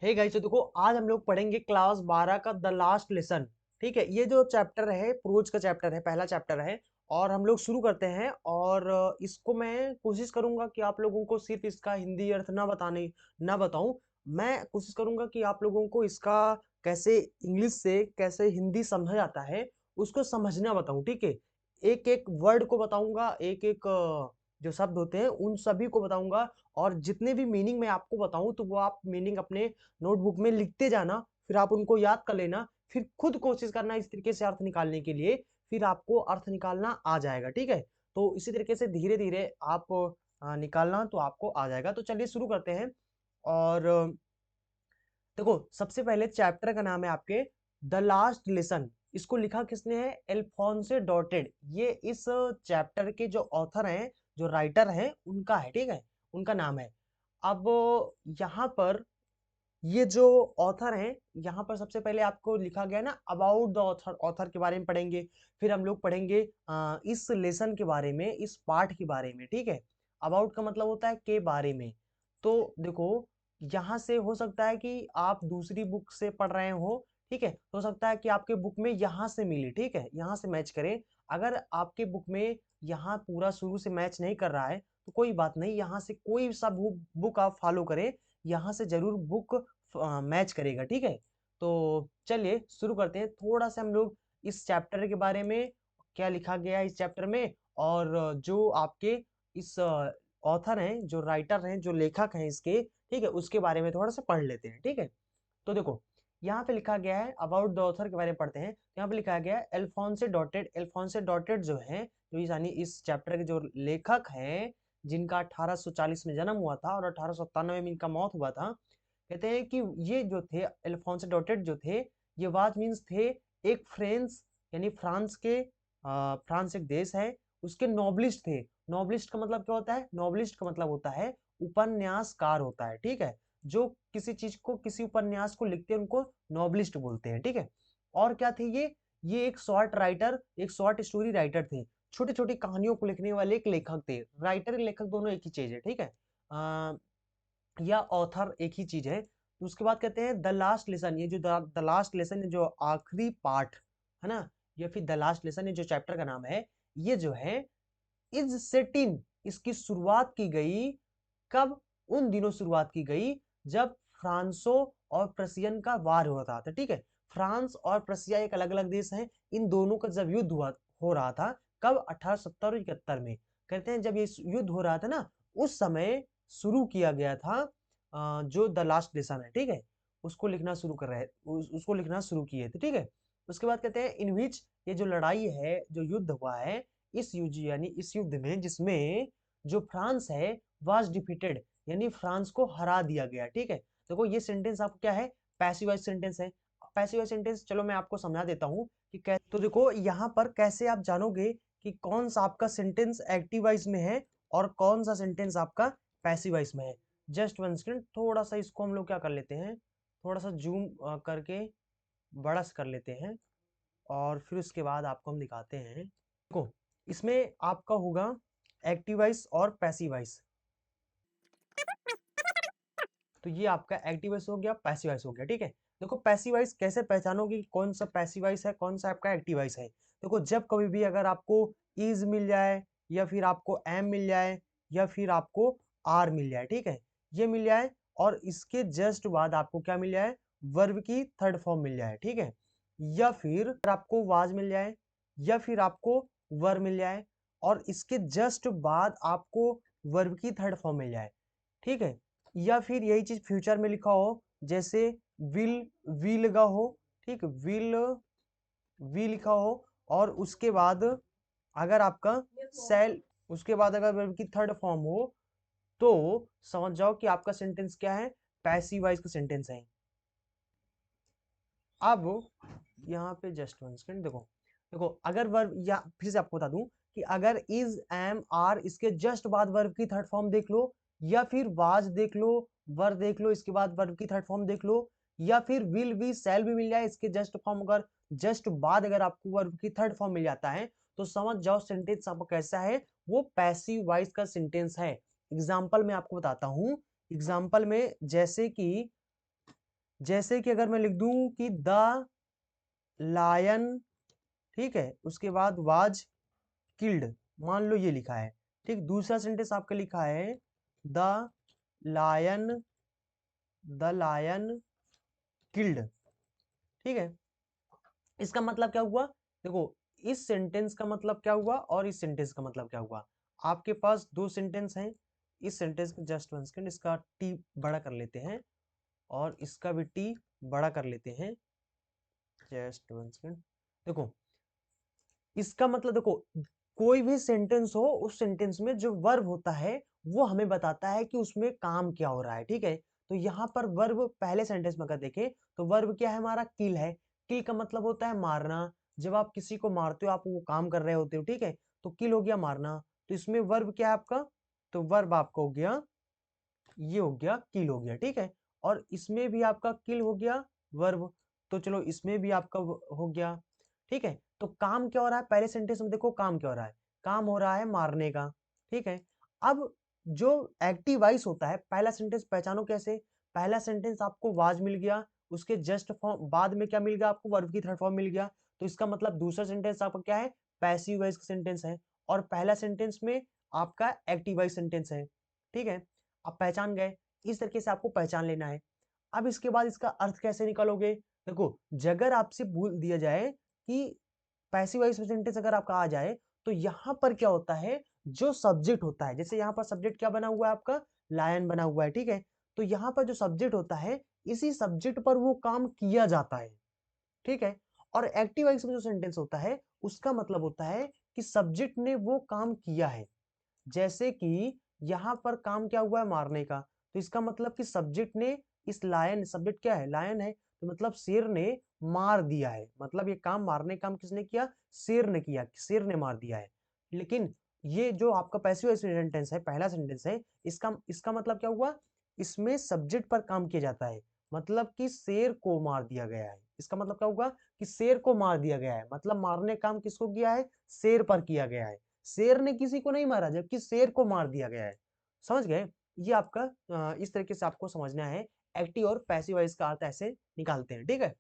Hey guys, तो देखो आज हम लोग पढ़ेंगे क्लास 12 का द लास्ट लेसन। ठीक है, ये जो चैप्टर है प्रोज का चैप्टर है, पहला चैप्टर है। और हम लोग शुरू करते हैं। और इसको मैं कोशिश करूंगा कि आप लोगों को सिर्फ इसका हिंदी अर्थ ना बताऊं। मैं कोशिश करूंगा कि आप लोगों को इसका कैसे इंग्लिश से कैसे हिंदी समझा जाता है उसको समझना बताऊं। ठीक है, एक एक वर्ड को बताऊंगा, एक एक जो शब्द होते हैं उन सभी को बताऊंगा। और जितने भी मीनिंग मैं आपको बताऊं तो वो आप मीनिंग अपने नोटबुक में लिखते जाना, फिर आप उनको याद कर लेना, फिर खुद कोशिश करना इस तरीके से अर्थ निकालने के लिए, फिर आपको अर्थ निकालना आ जाएगा। ठीक है, तो इसी तरीके से धीरे धीरे आप निकालना तो आपको आ जाएगा। तो चलिए शुरू करते हैं। और देखो सबसे पहले चैप्टर का नाम है आपके द लास्ट लेसन। इसको लिखा किसने है? एल्फोंसे डॉटेड। ये इस चैप्टर के जो ऑथर हैं, जो राइटर हैं, उनका है। ठीक है, उनका नाम है। अब यहाँ पर ये जो ऑथर हैं, यहाँ पर सबसे पहले आपको लिखा गया ना अबाउट द ऑथर। ऑथर के बारे में पढ़ेंगे, फिर हम लोग पढ़ेंगे इस लेसन के बारे में, इस पाठ के बारे में। ठीक है, अबाउट का मतलब होता है के बारे में। तो देखो यहाँ से हो सकता है कि आप दूसरी बुक से पढ़ रहे हो। ठीक है, हो सकता है कि आपके बुक में यहाँ से मिले। ठीक है, यहाँ से मैच करें। अगर आपके बुक में यहाँ पूरा शुरू से मैच नहीं कर रहा है तो कोई बात नहीं, यहाँ से कोई सा बुक आप फॉलो करें, यहाँ से जरूर बुक मैच करेगा। ठीक है, तो चलिए शुरू करते हैं। थोड़ा सा हम लोग इस चैप्टर के बारे में, क्या लिखा गया है इस चैप्टर में, और जो आपके इस ऑथर हैं, जो राइटर हैं, जो लेखक हैं इसके, ठीक है, उसके बारे में थोड़ा सा पढ़ लेते हैं। ठीक है, तो देखो यहाँ पे लिखा गया है अबाउट द ऑथर के बारे में पढ़ते हैं। यहाँ पे लिखा गया है एल्फोंसे डॉटेड। एल्फोंसे डॉटेड जो है, जो यानी इस चैप्टर के जो लेखक हैं, जिनका 1840 में जन्म हुआ था और 1897 में इनका मौत हुआ था। कहते हैं कि ये जो थे एल्फोंसे डॉटेड जो थे, ये वाज मीन्स थे एक फ्रेंच, यानी फ्रांस के, फ्रांस एक देश है, उसके नॉबलिस्ट थे। नॉबलिस्ट का मतलब क्या होता है? नॉबलिस्ट का मतलब होता है उपन्यासकार होता है। ठीक है, जो किसी चीज को, किसी उपन्यास को लिखते हैं उनको नॉबलिस्ट बोलते हैं। ठीक है, और क्या थे ये एक शॉर्ट राइटर, एक शॉर्ट स्टोरी राइटर थे। छोटी छोटी कहानियों को लिखने वाले एक लेखक थे। राइटर लेखक दोनों एक ही चीज है। ठीक है, या ऑथर एक ही चीज है। तो उसके बाद कहते हैं द लास्ट लेसन। ये जो द लास्ट लेसन है, जो आखिरी पाठ है ना, या फिर द लास्ट लेसन है जो चैप्टर का नाम है, ये जो है इज सेट इन, इसकी शुरुआत की गई कब? उन दिनों शुरुआत की गई जब फ्रांसो और प्रसियन का वार होता था। ठीक है, फ्रांस और प्रसिया एक अलग अलग देश हैं। इन दोनों का जब युद्ध हुआ हो रहा था, कब? 1870 और 71 में। कहते हैं जब ये युद्ध हो रहा था ना, उस समय शुरू किया गया था जो द लास्ट लेसन है। ठीक है, उसको लिखना शुरू कर रहे उसको लिखना शुरू किए थे। ठीक है, उसके बाद कहते हैं इन विच, ये जो लड़ाई है, जो युद्ध हुआ है, इस युद्ध यानी इस युद्ध में, जिसमें जो फ्रांस है वाज डिफीटेड, यानी फ्रांस को हरा दिया गया। ठीक है, देखो ये सेंटेंस आपको क्या है? पैसिव वॉइस सेंटेंस है। पैसिव वॉइस सेंटेंस चलो मैं आपको समझा देता हूँ कि कैसे। तो देखो यहाँ पर कैसे आप जानोगे कि कौन सा आपका सेंटेंस एक्टिव वॉइस में है और कौन सा सेंटेंस आपका पैसिव वॉइस में है। जस्ट वन सेकंड, थोड़ा सा इसको हम लोग क्या कर लेते हैं, थोड़ा सा जूम करके बड़ा सा कर लेते हैं, और फिर उसके बाद आपको हम दिखाते हैं। देखो इसमें आपका होगा एक्टिव वॉइस और पैसिव वॉइस। तो ये आपका एक्टिव वॉइस हो गया, पैसिव वॉइस हो गया। ठीक है, देखो पैसिव वॉइस कैसे पहचानोगे कि कौन सा पैसिव वॉइस है, कौन सा आपका एक्टिव वॉइस है? देखो जब कभी भी अगर आपको इज मिल जाए, या फिर आपको एम मिल जाए, या फिर आपको आर मिल जाए, ठीक है, ये मिल जाए, और इसके जस्ट बाद आपको क्या मिल जाए? वर्ब की थर्ड फॉर्म मिल जाए। ठीक है, या फिर आपको वाज मिल जाए, या फिर आपको वर मिल जाए, और इसके जस्ट बाद आपको वर्ब की थर्ड फॉर्म मिल जाए। ठीक है, या फिर यही चीज फ्यूचर में लिखा हो, जैसे विल, वी लगा हो। ठीक, विल, वी लिखा हो, और उसके बाद अगर आपका सेल, उसके बाद अगर verb की थर्ड फॉर्म हो, तो समझ जाओ कि आपका सेंटेंस क्या है? पैसिव वॉइस का सेंटेंस है। अब यहाँ पे जस्ट वन सेकंड, देखो देखो अगर वर्ब, या फिर से आपको बता दूं कि अगर इज, एम, आर, इसके जस्ट बाद वर्ब की थर्ड फॉर्म देख लो, या फिर वाज देख लो, वर देख लो, इसके बाद वर्ब की थर्ड फॉर्म देख लो, या फिर विल भी, सेल भी मिल जाए, इसके जस्ट फॉर्म अगर जस्ट बाद अगर आपको वर्ब की थर्ड फॉर्म मिल जाता है, तो समझ जाओ सेंटेंस आपको कैसा है, वो पैसिव वॉइस का सेंटेंस है। एग्जाम्पल में आपको बताता हूं। एग्जाम्पल में जैसे कि जैसे कि अगर मैं लिख दूं कि द लायन, ठीक है, उसके बाद वाज किल्ड, मान लो ये लिखा है, ठीक। दूसरा सेंटेंस आपका लिखा है the lion, the lion killed, ठीक है। इसका मतलब क्या हुआ, देखो इस सेंटेंस का मतलब क्या हुआ और इस सेंटेंस का मतलब क्या हुआ। आपके पास दो सेंटेंस हैं, इस सेंटेंस का जस्ट वन सेकेंड, इसका टी बड़ा कर लेते हैं और इसका भी टी बड़ा कर लेते हैं, जस्ट वन सेकेंड। देखो इसका मतलब, देखो कोई भी सेंटेंस हो, उस सेंटेंस में जो वर्ब होता है वो हमें बताता है कि उसमें काम क्या हो रहा है, ठीक है। तो यहाँ पर वर्ब पहले सेंटेंस में अगर देखें तो वर्ब क्या है हमारा, किल है। किल का मतलब होता है मारना। जब आप किसी को मारते हो, आप वो काम कर रहे होते हो, ठीक है, तो किल हो गया मारना। तो इसमें वर्ब क्या है आपका, तो वर्ब आपका हो गया, ये हो गया किल हो गया, ठीक है। और इसमें भी आपका किल हो गया वर्ब, तो चलो इसमें भी आपका हो गया, ठीक है। तो काम क्या हो रहा है पहले सेंटेंस में, देखो काम क्या हो रहा है, काम हो रहा है मारने का, ठीक है। अब जो एक्टिव वॉइस होता है, पहला सेंटेंस पहचानो कैसे, पहला सेंटेंस आपको वाज मिल गया, उसके जस्ट फॉर्म बाद में क्या मिल गया आपको, वर्ब की थर्ड फॉर्म मिल गया। तो इसका मतलब दूसरा सेंटेंस आपका क्या है, पैसिव वॉइस का सेंटेंस है, और पहला सेंटेंस में आपका एक्टिव वॉइस सेंटेंस है, ठीक है। आप पहचान गए, इस तरीके से आपको पहचान लेना है। अब इसके बाद इसका अर्थ कैसे निकालोगे, देखो अगर आपसे बोल दिया जाए कि पैसिव वॉइस सेंटेंस अगर आपका आ जाए, तो यहां पर क्या होता है, जो सब्जेक्ट होता है, जैसे यहां पर सब्जेक्ट क्या बना हुआ है आपका, लायन बना हुआ है, ठीक है। तो यहां पर जो सब्जेक्ट होता है, इसी सब्जेक्ट पर वो काम किया जाता है, ठीक है। और एक्टिव वॉइस में जो सेंटेंस होता है, उसका मतलब होता है कि सब्जेक्ट ने वो काम किया है। जैसे कि यहां पर काम क्या हुआ है, मारने का, तो इसका मतलब कि सब्जेक्ट ने, इस लायन, सब्जेक्ट क्या है, लायन है, तो मतलब शेर ने मार दिया है, मतलब ये काम मारने काम किसने किया, शेर ने किया, शेर ने मार दिया है। लेकिन ये जो आपका पैसिव सेंटेंस है, पहला सेंटेंस है, इसका इसका मतलब क्या हुआ, इसमें सब्जेक्ट पर काम किया जाता है, मतलब कि शेर को मार दिया गया है। इसका मतलब क्या होगा कि शेर को मार दिया गया है, मतलब मारने काम किसको किया है, शेर पर किया गया है। शेर ने किसी को नहीं मारा, जबकि शेर को मार दिया गया है। समझ गए, ये आपका इस तरीके से आपको समझना है। एक्टिव और पैसिव वॉइस का अर्थ ऐसे निकालते हैं, ठीक है।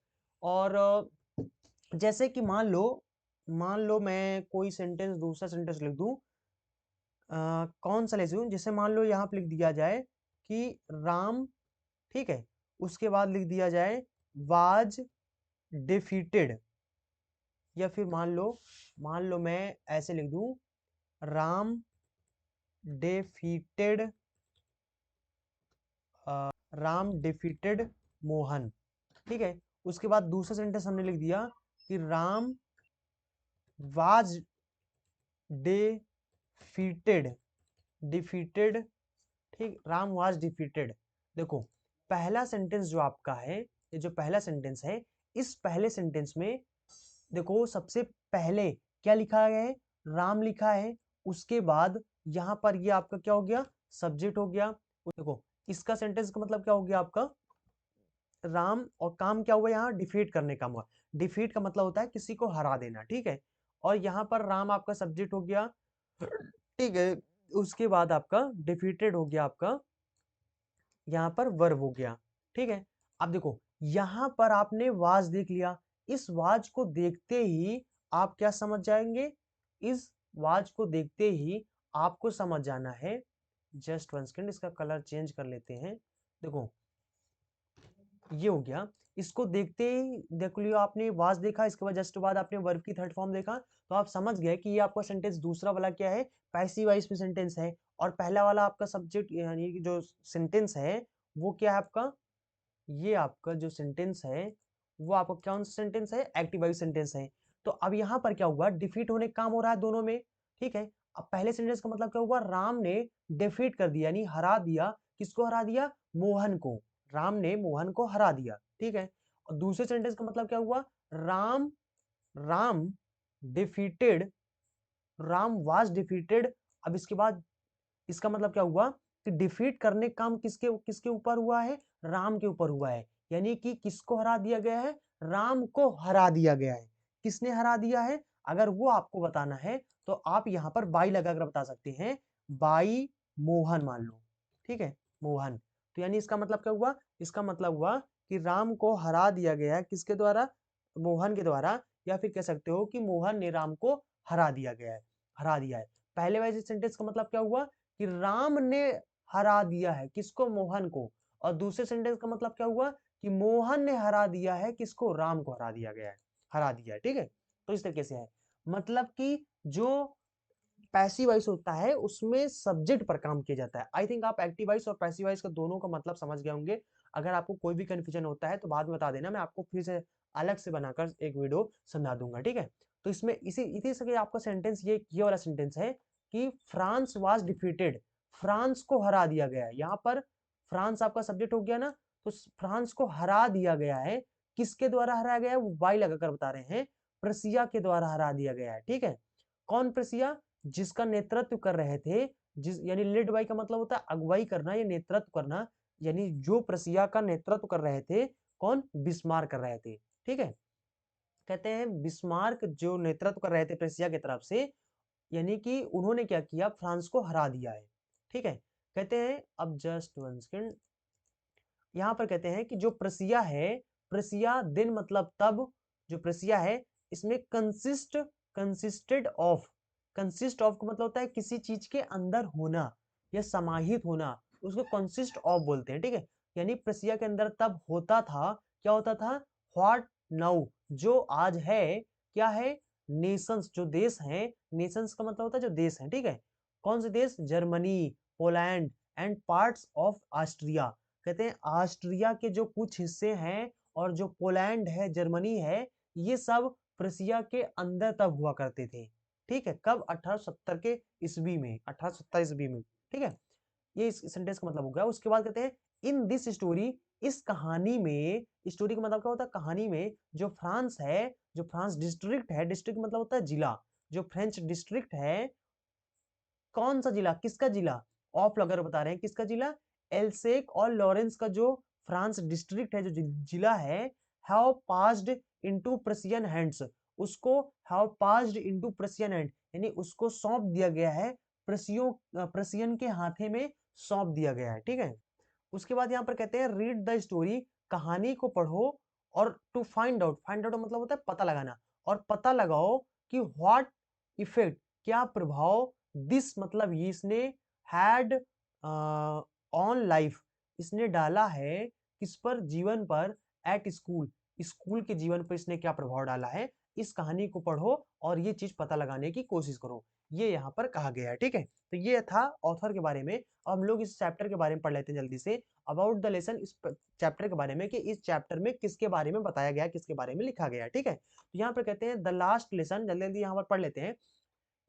और जैसे कि मान लो मैं कोई सेंटेंस, दूसरा सेंटेंस लिख दूं, कौन सा ले लूं, जैसे मान लो यहाँ पे लिख दिया जाए कि राम, ठीक है, उसके बाद लिख दिया जाए वाज डिफीटेड, या फिर मान लो मैं ऐसे लिख दूं, राम डिफीटेड, राम डिफीटेड मोहन, ठीक है। उसके बाद दूसरा सेंटेंस हमने लिख दिया कि राम वाज डिफीटेड, डिफीटेड, ठीक, राम वाज डिफीटेड। देखो पहला सेंटेंस जो आपका है, ये जो पहला सेंटेंस है, इस पहले सेंटेंस में देखो सबसे पहले क्या लिखा गया है, राम लिखा है। उसके बाद यहां पर ये आपका क्या हो गया, सब्जेक्ट हो गया। देखो इसका सेंटेंस का मतलब क्या हो गया आपका, राम, और काम क्या हुआ यहाँ, डिफीट करने का हुआ। डिफीट का मतलब होता है किसी को हरा देना, ठीक है। और यहाँ पर राम आपका सब्जेक्ट हो गया, ठीक है। उसके बाद आपका डिफीटेड हो गया, आपका यहाँ पर वर्ब हो गया, ठीक है। अब देखो यहाँ पर आपने वाज देख लिया, इस वाज को देखते ही आप क्या समझ जाएंगे, इस वाज को देखते ही आपको समझ जाना है, जस्ट वन सेकेंड, इसका कलर चेंज कर लेते हैं। देखो ये हो गया, इसको देखते ही देख लियो आपने, वाज देखा, इसके बाद जस्ट बाद आपने वर्ब की थर्ड फॉर्म देखा, तो आप समझ गए कि ये आपका सेंटेंस दूसरा वाला क्या है, पैसिव वॉइस में सेंटेंस है। और पहला वाला आपका सब्जेक्ट यानी कि जो सेंटेंस है वो क्या है आपका, ये आपका जो सेंटेंस है वो आपका कौन सा सेंटेंस है, एक्टिव वॉइस सेंटेंस है। तो अब यहाँ पर क्या हुआ, डिफीट होने का काम हो रहा है दोनों में, ठीक है। अब पहले सेंटेंस का मतलब क्या हुआ, राम ने डिफीट कर दिया, यानी हरा दिया, किसको हरा दिया, मोहन को, राम ने मोहन को हरा दिया, ठीक है। और दूसरे सेंटेंस का मतलब क्या हुआ, Ram Ram defeated, Ram was defeated. अब इसके बाद इसका मतलब क्या हुआ कि डिफीट करने का काम किसके किसके ऊपर हुआ है, राम के ऊपर हुआ है। यानी कि किसको हरा दिया गया है, राम को हरा दिया गया है। किसने हरा दिया है, अगर वो आपको बताना है तो आप यहाँ पर बाई लगाकर बता सकते हैं, बाई मोहन मान लो, ठीक है, मोहन। तो यानी इसका मतलब क्या हुआ, इसका मतलब हुआ कि राम को हरा दिया गया है, किसके द्वारा? मोहन के द्वारा, या फिर कह सकते हो कि मोहन ने राम को हरा दिया गया है, हरा दिया है। पहले वाले सेंटेंस का मतलब क्या हुआ कि राम ने हरा दिया है, किसको? मोहन को। और दूसरे सेंटेंस का मतलब क्या हुआ कि मोहन ने हरा दिया है, किसको? राम को हरा दिया गया है, हरा दिया है। ठीक है, तो इस तरीके से है, मतलब कि जो पैसिव वॉइस होता है उसमें सब्जेक्ट पर काम किया जाता है। आई थिंक आप एक्टिव वॉइस और पैसिव वॉइस का दोनों का मतलब समझ गए होंगे। अगर आपको कोई भी कंफ्यूजन होता है तो बाद में बता देना, मैं आपको फिर से अलग से बनाकर एक वीडियो समझा दूंगा। ठीक है, तो इसमें इसी से आपका सेंटेंस ये वाला सेंटेंस है कि फ्रांस वाज डिफीटेड, फ्रांस को हरा दिया गया है। यहाँ पर फ्रांस आपका सब्जेक्ट हो गया ना, तो फ्रांस को हरा दिया गया है, किसके द्वारा हराया गया है? वो वाई लगाकर बता रहे हैं, प्रसिया के द्वारा हरा दिया गया है। ठीक है, कौन प्रसिया? जिसका नेतृत्व कर रहे थे, जिस यानी लीड बाई का मतलब होता है अगुवाई करना या नेतृत्व करना, यानी जो प्रसिया का नेतृत्व कर रहे थे, कौन? बिस्मार्क कर रहे थे। ठीक है, कहते हैं बिस्मार्क जो नेतृत्व कर रहे थे प्रसिया की तरफ से, यानी कि उन्होंने क्या किया? फ्रांस को हरा दिया है। ठीक है, कहते हैं, अब जस्ट वन सेकेंड, यहां पर कहते हैं कि जो प्रसिया है, प्रसिया दिन मतलब तब, जो प्रसिया है इसमें कंसिस्टेड ऑफ, कंसिस्ट ऑफ का मतलब होता है किसी चीज के अंदर होना या समाहित होना, उसको कंसिस्ट ऑफ बोलते हैं। ठीक है, यानी प्रसिया के अंदर तब होता था, क्या होता था? व्हाट नाउ, जो आज है, क्या है? नेशंस, जो देश हैं, नेशंस का मतलब होता है जो देश हैं। ठीक है, कौन से देश? Germany, Poland and parts of Austria. कहते हैं ऑस्ट्रिया के जो कुछ हिस्से हैं और जो पोलैंड है, जर्मनी है, ये सब प्रसिया के अंदर तब हुआ करते थे। ठीक है, कब? 1870 के ईस्वी में, 1870 ईस्वी में। ठीक है, ये इस सेंटेंस का मतलब हो गया। उसके बाद कहते हैं इन दिस स्टोरी, इस कहानी में, स्टोरी का मतलब क्या होता है? कहानी में जो फ्रांस है, जो फ्रांस डिस्ट्रिक्ट है, डिस्ट्रिक्ट मतलब होता है जिला, जो फ्रेंच डिस्ट्रिक्ट है, कौन सा जिला? किसका जिला? ऑफ लगर बता रहे हैं, किसका जिला? एल्सेक और लॉरेंस का जो फ्रांस डिस्ट्रिक्ट है, जो जिला है, हैव पास्ड इनटू प्रसियन हैंड्स, उसको हैव पास्ड इनटू प्रसियन हैंड, यानी उसको सौंप दिया गया है, प्रसियन के हाथे में सौंप दिया गया है। ठीक है, उसके बाद यहाँ पर कहते हैं रीड द स्टोरी, कहानी को पढ़ो, और to find out, find out मतलब होता है पता लगाना, और पता लगाओ कि व्हाट इफेक्ट, क्या प्रभाव, दिस मतलब ये इसने, हैड ऑन लाइफ, इसने डाला है, किस पर? जीवन पर, एट स्कूल, स्कूल के जीवन पर इसने क्या प्रभाव डाला है, इस कहानी को पढ़ो और ये चीज पता लगाने की कोशिश करो, ये यहाँ पर कहा गया है। ठीक है, तो ये था ऑथर के बारे में। अब हम लोग इस चैप्टर के बारे में पढ़ लेते हैं जल्दी से, अबाउट द लेसन, इस चैप्टर के बारे में कि इस चैप्टर में किसके बारे में बताया गया, किसके बारे में लिखा गया। ठीक है, तो यहाँ पर कहते हैं द लास्ट लेसन, जल्दी जल्दी यहाँ पर पढ़ लेते हैं।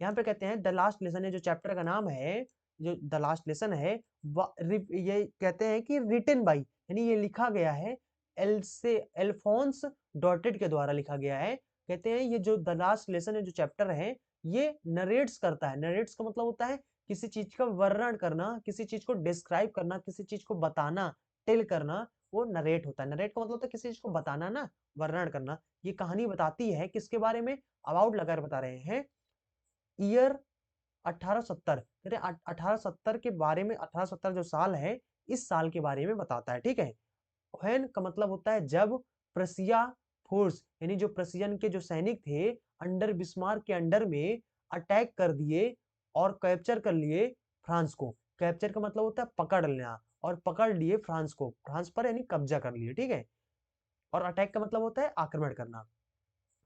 यहाँ पे कहते हैं द लास्ट लेसन है, जो चैप्टर का नाम है, जो द लास्ट लेसन है, ये कहते हैं कि रिटन बाई, यानी ये लिखा गया है एल्फोंस डॉटेड के द्वारा लिखा गया है। कहते हैं ये जो द लास्ट लेसन है, जो चैप्टर है, ये नरेट्स करता है। नरेट्स का मतलब होता है किसी चीज का वर्णन करना, किसी चीज को डिस्क्राइब करना, किसी चीज को बताना, टेल करना, वो नरेट होता है। नरेट का मतलब होता है किसी चीज को बताना ना, वर्णन करना। ये कहानी बताती है किसके बारे में? अबाउट लगाकर बता रहे हैं ईयर 1870, कहते हैं 1870 के बारे में, 1870 जो साल है, इस साल के बारे में बताता है। ठीक है, व्हेन का मतलब होता है जब, प्रसिया फोर्स, यानी जो प्रसियन के जो सैनिक थे, अंडर बिस्मार्क के अंडर में अटैक कर दिए और कैप्चर कर लिए फ्रांस को। कैप्चर का मतलब होता है पकड़ लेना, और पकड़ लिए फ्रांस को, फ्रांस पर यानी कब्जा कर लिए। ठीक है, और अटैक का मतलब होता है आक्रमण करना।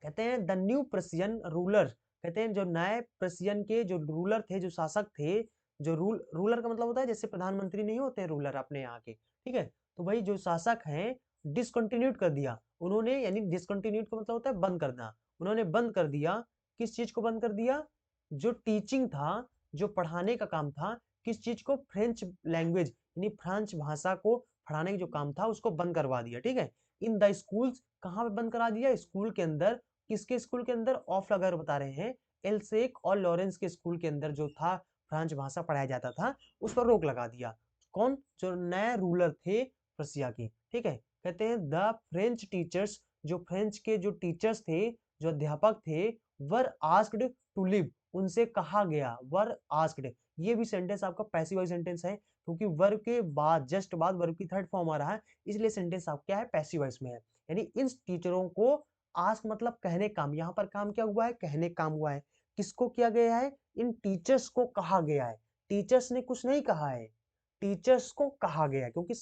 कहते हैं द न्यू प्रसियन रूलर, कहते हैं जो नए प्रसियन के जो रूलर थे, जो शासक थे, जो रूलर का मतलब होता है जैसे प्रधानमंत्री नहीं होते हैं रूलर अपने यहाँ के। ठीक है, तो भाई जो शासक हैं, डिसकंटिन्यूट कर दिया उन्होंने, यानी डिसकंटिन्यूट का मतलब होता है बंद करना, उन्होंने बंद कर दिया। किस चीज को बंद कर दिया? जो टीचिंग था, जो पढ़ाने का काम था, किस चीज को? फ्रेंच लैंग्वेज, यानी फ्रेंच भाषा को पढ़ाने का जो काम था उसको बंद करवा दिया। ठीक है, इन द स्कूल्स, कहाँ पे बंद करा दिया? स्कूल के अंदर। किसके स्कूल के अंदर? ऑफ लगर बता रहे हैं एल्सेक और लॉरेंस के स्कूल के अंदर जो था फ्रेंच भाषा पढ़ाया जाता था, उस पर रोक लगा दिया। कौन? जो नए रूलर थे प्रसिया के। ठीक है, कहते हैं द फ्रेंच टीचर्स, जो फ्रेंच के जो टीचर्स थे, जो अध्यापक थे, वर आस्क्ड टू लिव, उनसे कहा गया, वर आस्क्ड। ये भी सेंटेंस आपका पैसिव वॉइस सेंटेंस है, क्योंकि वर्ब के बाद जस्ट बाद वर्ब की थर्ड फॉर्म आ रहा है, इसलिए सेंटेंस आप क्या है, पैसिव वॉइस में है। यानी इन टीचरों को आस्क मतलब कहने काम, यहाँ पर काम क्या हुआ है, कहने काम हुआ है। किसको किया गया है, इन टीचर्स को कहा गया है। टीचर्स ने कुछ नहीं कहा है, टीचर्स को कहा गया है, क्योंकि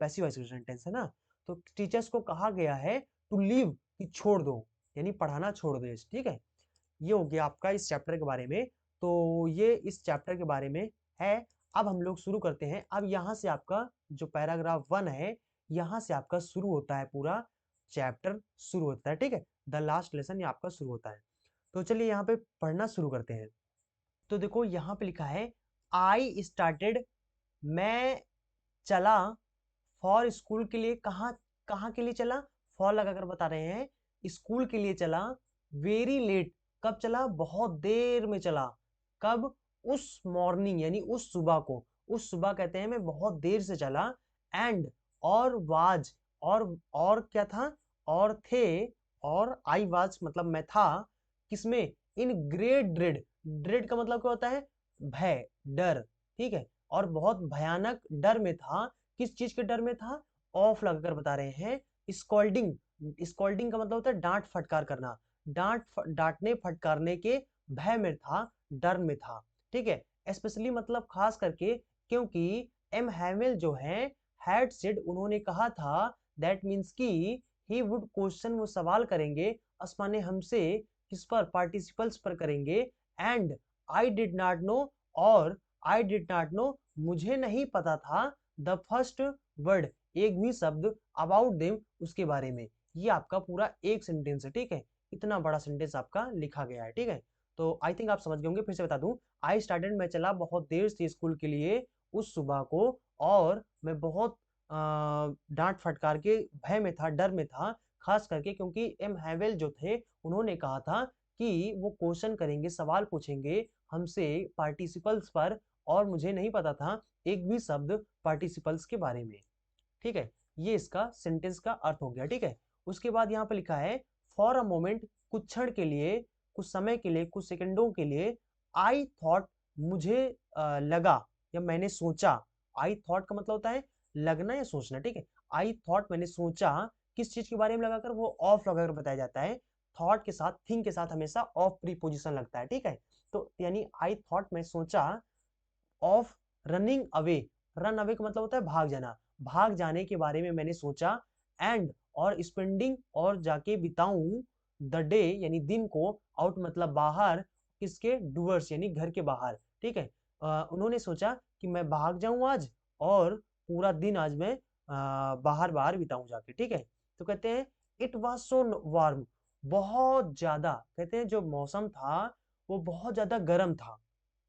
पैसिव वॉइस सेंटेंस है ना। तो टीचर्स को कहा गया है टू लीव, कि छोड़ दो, यानी पढ़ाना छोड़ दो। ठीक है, ये हो गया आपका इस चैप्टर के बारे में। तो ये इस चैप्टर के बारे में है। अब हम लोग शुरू करते हैं। अब यहाँ से आपका जो पैराग्राफ 1 है, यहाँ से आपका शुरू होता है, पूरा चैप्टर शुरू होता है। ठीक है, द लास्ट लेसन ये आपका शुरू होता है। तो चलिए यहाँ पे पढ़ना शुरू करते हैं। तो देखो यहाँ पे लिखा है, आई स्टार्टेड, मैं चला, फॉर स्कूल के लिए, कहाँ कहाँ के लिए चला, फॉर लगाकर बता रहे हैं, स्कूल के लिए चला, वेरी लेट, कब चला, बहुत देर में चला, कब, उस मॉर्निंग यानी उस सुबह को, उस सुबह कहते हैं मैं बहुत देर से चला, एंड, और वाज, और क्या था, और थे, और आई वाज मतलब मैं था, किसमें, इन ग्रेट ड्रेड, ड्रेड का मतलब क्या होता है, भय, डर। ठीक है, और बहुत भयानक डर में था, किस चीज के डर में था, ऑफ लगाकर बता रहे हैं, स्कॉल्डिंग, स्कॉल्डिंग का मतलब होता है डांट फटकार करना, डांटने फटकारने के भय में था, डर में था। ठीक है, स्पेशली मतलब खास करके, क्योंकि एम हैमिल जो है, हैड सेड उन्होंने कहा था, दैट मीन्स की ही वुड क्वेश्चन, वो सवाल करेंगे, अस्माने हमसे, किस पर, पार्टिसिपल्स पर करेंगे, and I did not know, और आई डिड नॉट नो मुझे नहीं पता था, द फर्स्ट वर्ड एक भी शब्द, अबाउट देम उसके बारे में। ये आपका पूरा एक सेंटेंस है। ठीक है, इतना बड़ा सेंटेंस आपका लिखा गया है। ठीक है, तो आई थिंक आप समझ गए होंगे। फिर से बता दूं, आई स्टार्टेड मैं चला बहुत देर से स्कूल के लिए उस सुबह को, और मैं बहुत डांट फटकार के भय में था, डर में था, खास करके क्योंकि एम हैवेल जो थे उन्होंने कहा था कि वो क्वेश्चन करेंगे, सवाल पूछेंगे हमसे पार्टिसिपल्स पर, और मुझे नहीं पता था एक भी शब्द पार्टिसिपल्स के बारे में। ठीक है, ये इसका सेंटेंस का अर्थ हो गया। ठीक है, उसके बाद यहाँ पे लिखा है, फॉर अ मोमेंट, कुछ क्षण के लिए, कुछ समय के लिए, कुछ सेकंडों के लिए, आई थॉट मुझे लगा या मैंने सोचा। आई थॉट का मतलब होता है लगना या सोचना। ठीक है, आई थॉट मैंने सोचा, किस चीज के बारे में लगाकर, वो ऑफ लगाकर बताया जाता है। थॉट के साथ, थिंक के साथ हमेशा ऑफ प्रीपोजिशन लगता है। ठीक है, तो यानी आई थॉट मैं सोचा, of running away, run away का मतलब होता है भाग जाना, भाग जाने के बारे में मैंने सोचा, एंड और स्पेंडिंग और जाके बिताऊं, द डे यानी दिन को, आउट मतलब बाहर, किसके, डूअर्स यानी घर के बाहर। ठीक है, उन्होंने सोचा कि मैं भाग जाऊं आज, और पूरा दिन आज मैं बाहर बाहर बिताऊं जाके। ठीक है, तो कहते हैं इट वॉज सो वार्म, बहुत ज्यादा, कहते हैं जो मौसम था वो बहुत ज्यादा गर्म था,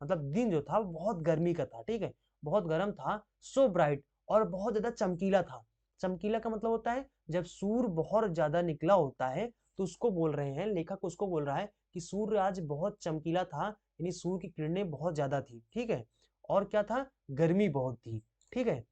मतलब दिन जो था वो बहुत गर्मी का था। ठीक है, बहुत गर्म था, सो ब्राइट, और बहुत ज्यादा चमकीला था। चमकीला का मतलब होता है जब सूर्य बहुत ज्यादा निकला होता है, तो उसको बोल रहे हैं, लेखक उसको बोल रहा है कि सूर्य आज बहुत चमकीला था, यानी सूर्य की किरणें बहुत ज्यादा थी। ठीक है, और क्या था, गर्मी बहुत थी। ठीक है,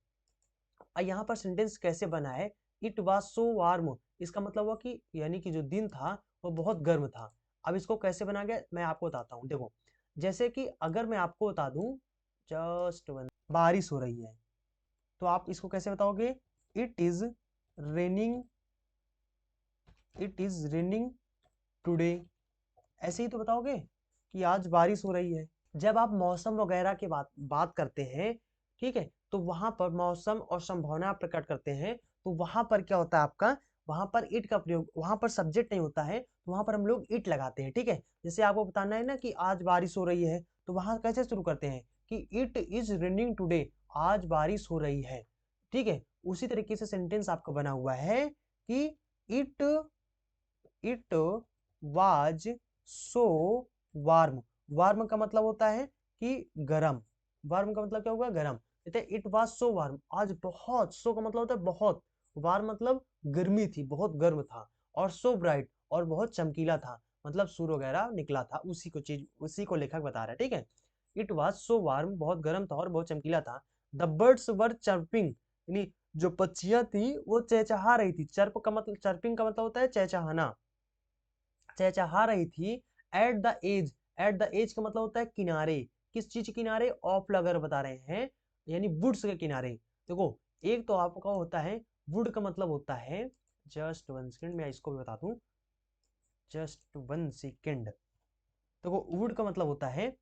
यहाँ पर सेंटेंस कैसे बना है, इट वॉज सो वार्म, इसका मतलब हुआ कि यानी कि जो दिन था वो बहुत गर्म था। अब इसको कैसे बना गया मैं आपको बताता हूँ। देखो, जैसे कि अगर मैं आपको बता दूं, जस्ट वन, बारिश हो रही है, तो आप इसको कैसे बताओगे, it is raining, it is raining today, ऐसे ही तो बताओगे कि आज बारिश हो रही है। जब आप मौसम वगैरह की बात बात करते हैं, ठीक है, तो वहां पर मौसम और संभावना प्रकट करते हैं, तो वहां पर क्या होता है आपका, वहां पर इट का प्रयोग, वहां पर सब्जेक्ट नहीं होता है, तो वहां पर हम लोग इट लगाते हैं। ठीक है, जैसे आपको बताना है ना कि आज बारिश हो रही है, तो वहां कैसे शुरू करते हैं कि इट इज रेनिंग टुडे, आज बारिश हो रही है। ठीक है, उसी तरीके से सेंटेंस आपका बना हुआ है कि it it was so warm, warm का मतलब होता है कि गरम, वार्म का मतलब क्या होगा, गरम। कहते हैं इट वाज सो वार्म, आज बहुत, सो का मतलब होता है बहुत, वार्म मतलब गर्मी थी, बहुत गर्म था, और सो ब्राइट और बहुत चमकीला था, मतलब सूर्य वगैरह निकला था, उसी को चीज, उसी को लेखक बता रहा है। ठीक है, इट वाज सो वार्म, बहुत गर्म था और बहुत चमकीला था, द बर्ड्स वर चर्पिंग, यानी जो पक्षियां थी वो चहचहा रही थी। चर्प का मतलब, चर्पिंग का मतलब होता है चहचहाना, चहचहा रही थी, at the edge, at the edge का मतलब होता है किनारे, किस चीज के किनारे, ऑफ अगर बता रहे हैं यानी वुड्स के किनारे। देखो एक तो आपका होता है वुड का मतलब होता है, जस्ट 1 सेकेंड मैं इसको भी बता दूं, जस्ट 1 सेकेंड। देखो वुड का मतलब होता है,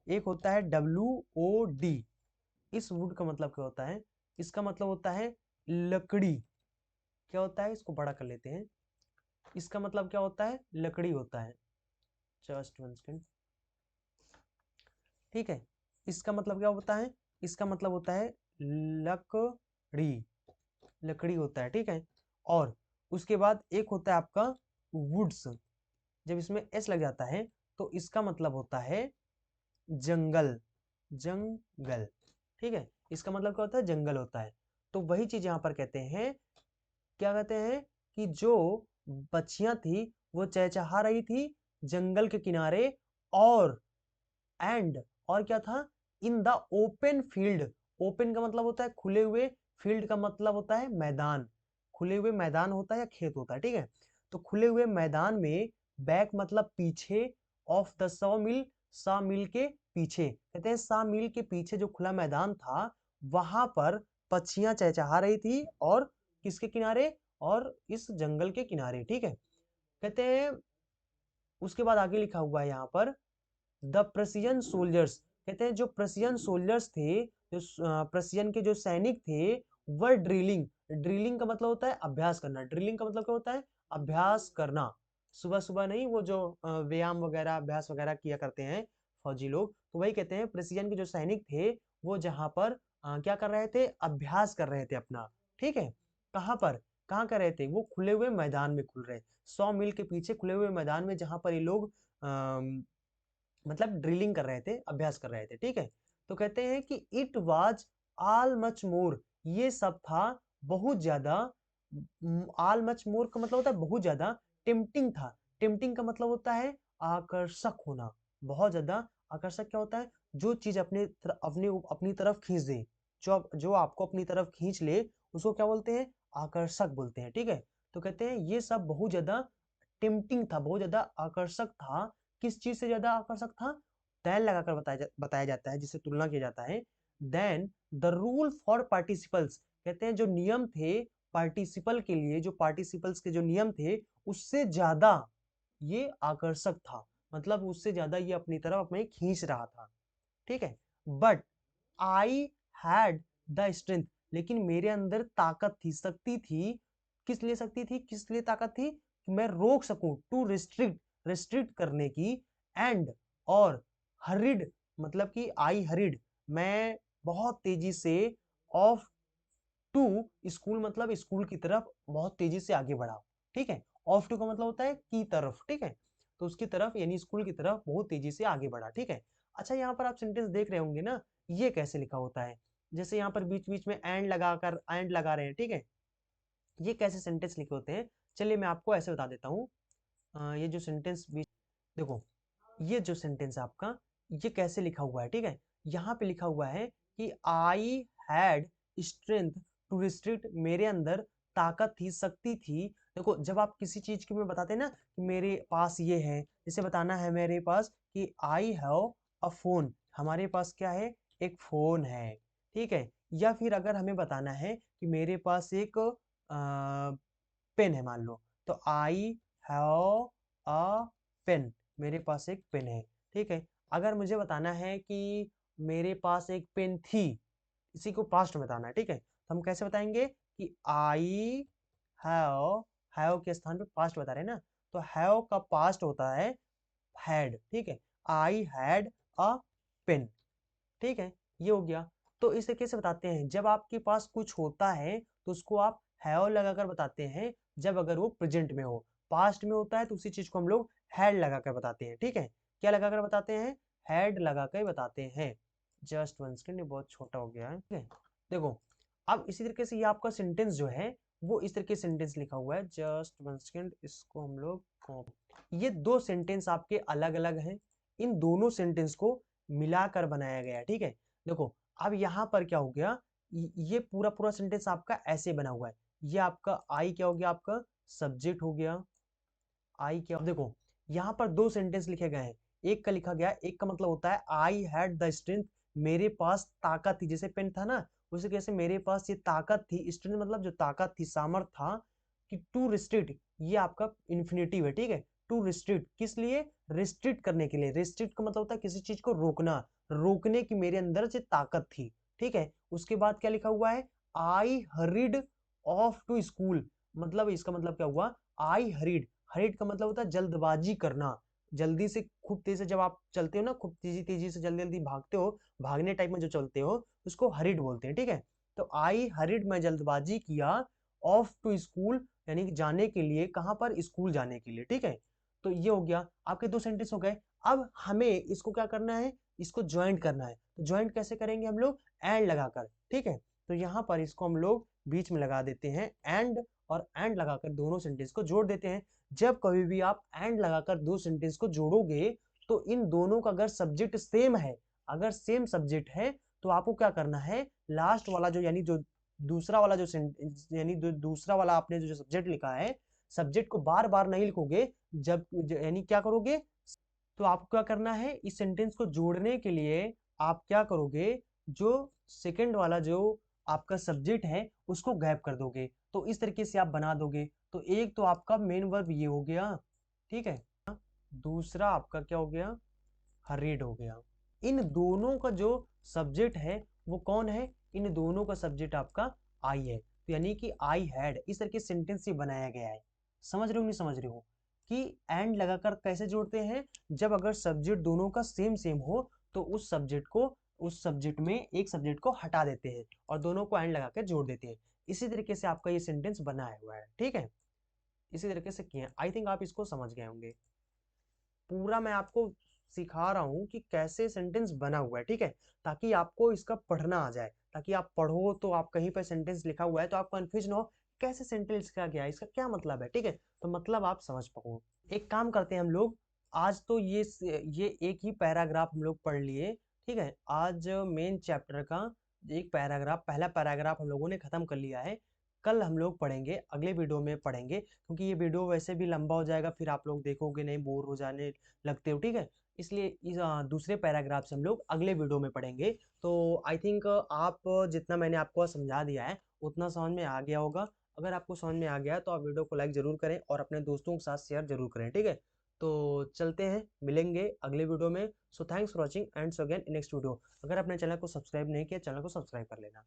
एक होता है WOD, इस वुड का मतलब क्या होता है, इसका मतलब होता है लकड़ी, क्या होता है, इसको बड़ा कर लेते हैं, इसका मतलब क्या होता है, लकड़ी होता है, जस्ट 1 सेकेंड, ठीक है। इसका मतलब क्या होता है, इसका मतलब होता है लकड़ी, लकड़ी होता है, ठीक है। और उसके बाद एक होता है आपका वुड्स, जब इसमें एस लग जाता है तो इसका मतलब होता है जंगल, जंगल, ठीक है। इसका मतलब क्या होता है, जंगल होता है। तो वही चीज यहां पर कहते हैं, क्या कहते हैं कि जो बच्चियां थी वो चहचहा रही थी जंगल के किनारे, और एंड और क्या था, in the open field, open का मतलब होता है खुले हुए, फील्ड का मतलब होता है मैदान, खुले हुए मैदान होता है या खेत होता है, ठीक है। तो खुले हुए मैदान में, बैक मतलब पीछे, ऑफ द सॉ मिल, सा मिल के पीछे, कहते हैं सा मिल के पीछे जो खुला मैदान था वहां पर पक्षियां चहचहा रही थी, और किसके किनारे, और इस जंगल के किनारे, ठीक है। कहते हैं उसके बाद आगे लिखा हुआ है यहाँ पर, द प्रसियन सोल्जर्स, कहते हैं जो प्रसियन सोल्जर्स थे, जो प्रसियन के जो सैनिक थे, वह ड्रिलिंग, ड्रिलिंग का मतलब होता है अभ्यास करना, ड्रिलिंग का मतलब क्या होता है, अभ्यास करना, सुबह सुबह नहीं, वो जो व्यायाम वगैरह अभ्यास वगैरह किया करते हैं फौजी लोग, तो वही कहते हैं प्रसियन के जो सैनिक थे वो जहां पर क्या कर रहे थे, अभ्यास कर रहे थे अपना, ठीक है। कहाँ पर, कहाँ कर रहे थे, वो खुले हुए मैदान में खुल रहे, 100 मील के पीछे खुले हुए मैदान में, जहां पर ये लोग मतलब ड्रिलिंग कर रहे थे, अभ्यास कर रहे थे, ठीक है। तो कहते हैं कि it was all much more, ये सब था बहुत ज्यादा, ऑल मच मोर का मतलब होता है बहुत ज्यादा, टेम्पटिंग था, टेम्पटिंग का मतलब होता है आकर्षक होना, बहुत ज्यादा आकर्षक क्या होता है, जो चीज अपनी तरफ खींच दे, जो आपको अपनी तरफ खींच ले उसको क्या बोलते हैं, आकर्षक बोलते हैं, ठीक है। तो कहते हैं ये सब बहुत ज्यादा टेम्पटिंग था, बहुत ज्यादा आकर्षक था, किस चीज से ज्यादा आकर्षक था, देन लगाकर बताया जाता है, जिससे तुलना किया जाता है, then the rule for participles, कहते हैं जो नियम थे पार्टिसिपल के लिए, जो पार्टिसिपल्स के जो नियम थे उससे ज्यादा ये आकर्षक था, मतलब उससे ज्यादा ये अपनी तरफ अपने खींच रहा था, ठीक है। But I had the strength, लेकिन मेरे अंदर ताकत थी, शक्ति थी, किस लिए शक्ति थी, किस लिए ताकत थी, कि मैं रोक सकूं, टू रिस्ट्रिक्ट, रिस्ट्रिक्ट करने की, एंड और हरिड, मतलब कि आई हरिड, मैं बहुत तेजी से, ऑफ टू स्कूल, मतलब स्कूल की तरफ बहुत तेजी से आगे बढ़ा, ठीक है। ऑफ टू का मतलब होता है की तरफ, ठीक है। तो उसकी तरफ यानी स्कूल की तरफ बहुत तेजी से आगे बढ़ा, ठीक है। अच्छा यहाँ पर आप सेंटेंस देख रहे होंगे ना, ये कैसे लिखा होता है, जैसे यहाँ पर बीच बीच में एंड लगाकर एंड लगा रहे हैं, ठीक है। ये कैसे सेंटेंस लिखे होते हैं, चलिए मैं आपको ऐसे बता देता हूँ। ये जो सेंटेंस बीच, देखो ये जो सेंटेंस है आपका, ये कैसे लिखा हुआ है, ठीक है। यहाँ पे लिखा हुआ है कि I had strength to restrict, मेरे अंदर ताकत थी, शक्ति थी। देखो जब आप किसी चीज के में बताते हैं ना कि मेरे पास ये है, जैसे बताना है मेरे पास कि आई हैव अ फोन, हमारे पास क्या है, एक फोन है, ठीक है। या फिर अगर हमें बताना है कि मेरे पास एक पेन है मान लो, तो आई हैव अ पेन, मेरे पास एक पेन है, ठीक है। अगर मुझे बताना है कि मेरे पास एक पेन थी, इसी को पास्ट में बताना है, ठीक है, तो हम कैसे बताएंगे कि आई हैव के स्थान पे पास्ट बता रहे हैं ना, तो हैव का पास्ट होता है हैड, ठीक है। आई हैड अ पेन, ठीक है, ये हो गया। तो इस तरीके से बताते हैं, जब आपके पास कुछ होता है तो उसको आप हैव लगाकर बताते हैं, जब अगर वो प्रेजेंट में हो, पास्ट में होता है तो उसी चीज को हम लोग हैड लगाकर बताते हैं, ठीक है। क्या लगाकर बताते हैं, हैड लगाकर बताते हैं। जस्ट वन सेकेंड, ये बहुत छोटा हो गया है, ठीक है। देखो अब इसी तरीके से ये आपका सेंटेंस जो है वो इस तरीके से सेंटेंस लिखा हुआ है, जस्ट वन सेकेंड, इसको हम लोग, ये दो सेंटेंस आपके अलग अलग हैं, इन दोनों सेंटेंस को मिलाकर बनाया गया है, ठीक है। देखो अब यहाँ पर क्या हो गया, ये पूरा पूरा सेंटेंस आपका ऐसे बना हुआ है, ये आपका आई क्या हो गया, आपका सब्जेक्ट हो गया, आई क्या, देखो यहाँ पर दो सेंटेंस लिखे गए हैं, एक का लिखा गया, एक का मतलब होता है आई हैड द स्ट्रेंथ, मेरे पास ताकत थी, जैसे पेन था ना उसी कैसे मेरे पास ये ताकत थी, स्ट्रेंथ मतलब जो ताकत थी, सामर्थ था कि टू रिस्ट्रिक्ट, ये आपका इन्फिनेटिव है, ठीक है। टू रिस्ट्रिक्ट किस लिए, रिस्ट्रिक्ट करने के लिए, रिस्ट्रिक्ट का मतलब होता है किसी चीज को रोकना, रोकने की मेरे अंदर से ताकत थी, ठीक है। उसके बाद क्या लिखा हुआ है, आई हरिड ऑफ टू स्कूल, मतलब इसका मतलब क्या हुआ, आई हरिड, हरिड का मतलब होता है जल्दबाजी करना, जल्दी से, खूब तेजी से जब आप चलते हो ना, खूब तेजी तेजी से जल्दी जल्दी भागते हो, भागने टाइप में जो चलते हो उसको हरिड बोलते हैं, ठीक है। तो आई हरिड, मैं जल्दबाजी किया, ऑफ टू स्कूल यानी कि जाने के लिए, कहां पर, स्कूल जाने के लिए, ठीक है। तो ये हो गया, आपके दो सेंटेंस हो गए। अब हमें इसको क्या करना है, इसको ज्वाइंट करना है। तो ज्वाइंट कैसे करेंगे हम लोग, एंड लगाकर, ठीक है। तो यहाँ पर इसको हम लोग बीच में लगा देते हैं एंड, और एंड लगाकर दोनों सेंटेंस को जोड़ देते हैं। जब कभी भी आप एंड लगाकर दो सेंटेंस को जोड़ोगे तो इन दोनों का अगर सब्जेक्ट सेम है, अगर सेम सब्जेक्ट है, तो आपको क्या करना है, लास्ट वाला जो यानी जो दूसरा वाला जो यानी दूसरा वाला आपने जो सब्जेक्ट लिखा है, सब्जेक्ट को बार बार नहीं लिखोगे, जब यानी क्या करोगे, तो आपको क्या करना है, इस सेंटेंस को जोड़ने के लिए आप क्या करोगे, जो सेकंड वाला जो आपका सब्जेक्ट है उसको गैप कर दोगे, तो इस तरीके से आप बना दोगे। तो एक तो आपका मेन वर्ब ये हो गया, ठीक है, दूसरा आपका क्या हो गया, हरीड हो गया। इन दोनों का जो सब्जेक्ट है वो कौन है, इन दोनों का सब्जेक्ट आपका आई है, तो यानी कि आई हैड, इस तरह के सेंटेंस ये बनाया गया है। समझ रहे हो नहीं समझ रहे हो, कि एंड लगाकर कैसे जोड़ते हैं, जब अगर सब्जेक्ट दोनों का सेम सेम हो तो उस सब्जेक्ट को, उस सब्जेक्ट में एक सब्जेक्ट को हटा देते हैं और दोनों को एंड लगा कर जोड़ देते हैं। इसी तरीके से आपका ये सेंटेंस बनाया हुआ है, ठीक है। इसी तरीके से किए, आई थिंक आप इसको समझ गए होंगे। पूरा मैं आपको सिखा रहा हूँ कि कैसे सेंटेंस बना हुआ है, ठीक है, ताकि आपको इसका पढ़ना आ जाए, ताकि आप पढ़ो तो आप कहीं पर सेंटेंस लिखा हुआ है तो आप कंफ्यूज ना हो कैसे सेंटेंस का क्या है, इसका क्या मतलब है, ठीक है, तो मतलब आप समझ पाओ। एक काम करते हैं हम लोग, आज तो ये एक ही पैराग्राफ हम लोग पढ़ लिए, ठीक है। आज मेन चैप्टर का एक पैराग्राफ, पहला पैराग्राफ हम लोगों ने खत्म कर लिया है। कल हम लोग पढ़ेंगे, अगले वीडियो में पढ़ेंगे, क्योंकि ये वीडियो वैसे भी लंबा हो जाएगा, फिर आप लोग देखोगे नहीं, बोर हो जाने लगते हो, ठीक है। इसलिए इस दूसरे पैराग्राफ से हम लोग अगले वीडियो में पढ़ेंगे। तो आई थिंक आप जितना मैंने आपको समझा दिया है उतना समझ में आ गया होगा। अगर आपको समझ में आ गया तो आप वीडियो को लाइक जरूर करें और अपने दोस्तों के साथ शेयर जरूर करें, ठीक है। तो चलते हैं, मिलेंगे अगले वीडियो में। So thanks for watching and so again next video. अगर आपने चैनल को सब्सक्राइब नहीं किया, चैनल को सब्सक्राइब कर लेना।